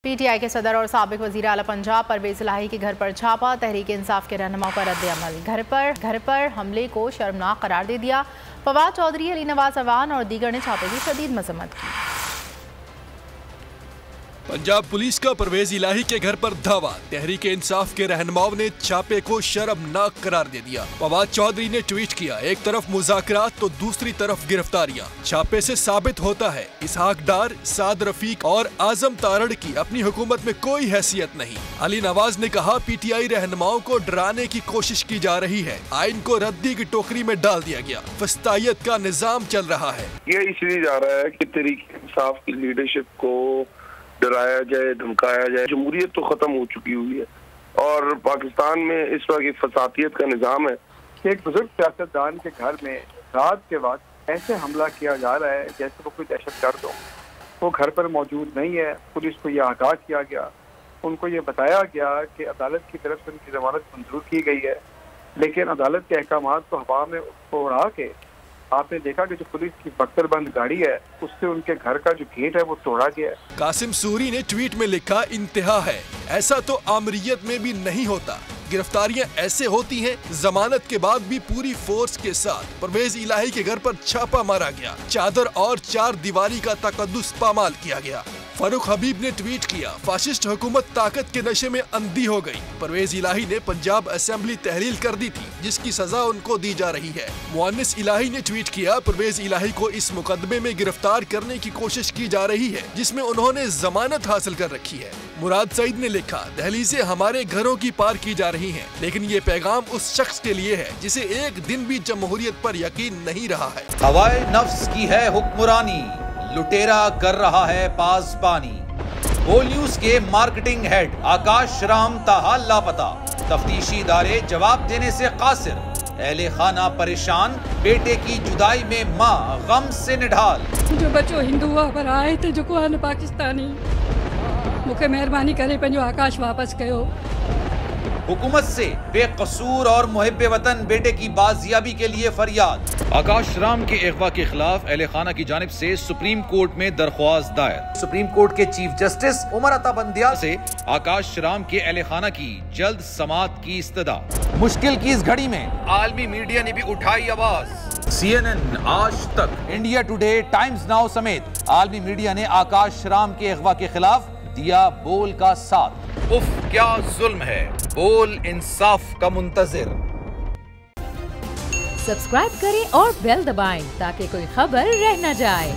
PTI के सदर और साबिक वजीर आला पंजाब परवेज इलाही के घर पर छापा। तहरीक इंसाफ के रहनुमाओं का रद्द-ए-अमल। घर पर हमले को शर्मनाक करार दे दिया। फवाद चौधरी, अली नवाज अवान और दीगर ने छापे की शदीद मजम्मत की। पंजाब पुलिस का परवेज इलाही के घर पर धावा। तहरीक इंसाफ के रहनुमाओं ने छापे को शर्मनाक करार दे दिया। फवाद चौधरी ने ट्वीट किया, एक तरफ मुज़ाकरात तो दूसरी तरफ गिरफ्तारियां। छापे से साबित होता है इसहाक डार, साद रफीक और आजम तारड़ की अपनी हुकूमत में कोई हैसियत नहीं। अली नवाज ने कहा, पीटीआई रहनुमाओं को डराने की कोशिश की जा रही है। आइन को रद्दी की टोकरी में डाल दिया गया। फस्तायत का निजाम चल रहा है। ये इसलिए जा रहा है कि तहरीक इंसाफ की लीडरशिप को डराया जाए, धमकाया जाए। जमहूरियत तो खत्म हो चुकी हुई है और पाकिस्तान में इस वक्त फसादियत का निजाम है। एक बुजुर्ग सियासतदान के घर में रात के वक्त ऐसे हमला किया जा रहा है जैसे वो कोई दहशतगर्द हो। वो घर पर मौजूद नहीं है। पुलिस को यह आगाह किया गया, उनको ये बताया गया कि अदालत की तरफ से उनकी जमानत मंजूर की गई है, लेकिन अदालत के अहकामात को हवा में उड़ा के आपने देखा कि जो पुलिस की बख्तरबंद गाड़ी है उससे उनके घर का जो गेट है वो तोड़ा गया है। कासिम सूरी ने ट्वीट में लिखा, इंतहा है, ऐसा तो आमरीयत में भी नहीं होता। गिरफ्तारियां ऐसे होती हैं। जमानत के बाद भी पूरी फोर्स के साथ परवेज इलाही के घर पर छापा मारा गया। चादर और चार दीवारी का तकद्दुस पामाल किया गया। फारूक हबीब ने ट्वीट किया, फाशिस्ट हुकूमत ताकत के नशे में अंधी हो गई। परवेज इलाही ने पंजाब असेंबली तहलील कर दी थी, जिसकी सजा उनको दी जा रही है। मुअन्निस इलाही ने ट्वीट किया, परवेज इलाही को इस मुकदमे में गिरफ्तार करने की कोशिश की जा रही है जिसमें उन्होंने जमानत हासिल कर रखी है। मुराद सईद ने लिखा, दहलीज़ें हमारे घरों की पार की जा रही हैं, लेकिन ये पैगाम उस शख्स के लिए है जिसे एक दिन भी जमहूरियत पर यकीन नहीं रहा है। हवाए नफ्स की है हुक्मरानी, लुटेरा कर रहा है पासबानी। बोल न्यूज के मार्केटिंग हेड आकाश राम ताहा लापता। तफ्तीशी इदारे जवाब देने से कासिर। अहले खाना परेशान, बेटे की जुदाई में माँ गम से निढाल। जो बच्चो हिंदू पर आए थे जो को पाकिस्तानी, मुझे मेहरबानी करे पंजो आकाश वापस कयो। हुकूमत से बेकसूर और मुहिब्बे वतन बेटे की बाजियाबी के लिए फरियाद। आकाश राम के अगवा के खिलाफ अहले खाना की जानिब से सुप्रीम कोर्ट में दरख्वास्त दायर। सुप्रीम कोर्ट के चीफ जस्टिस उमर अता बंदियाल से आकाश राम के अहले खाना की जल्द समाअत की इस्तदा। मुश्किल की इस घड़ी में आलमी मीडिया ने भी उठाई आवाज। CNN, आज तक, इंडिया टुडे, टाइम्स नाउ समेत आलमी मीडिया ने आकाश राम के अगवा के खिलाफ दिया बोल का साथ। उफ क्या जुल्म है, बोल इंसाफ का मुंतजिर। सब्सक्राइब करें और बेल दबाएं ताकि कोई खबर रह न जाए।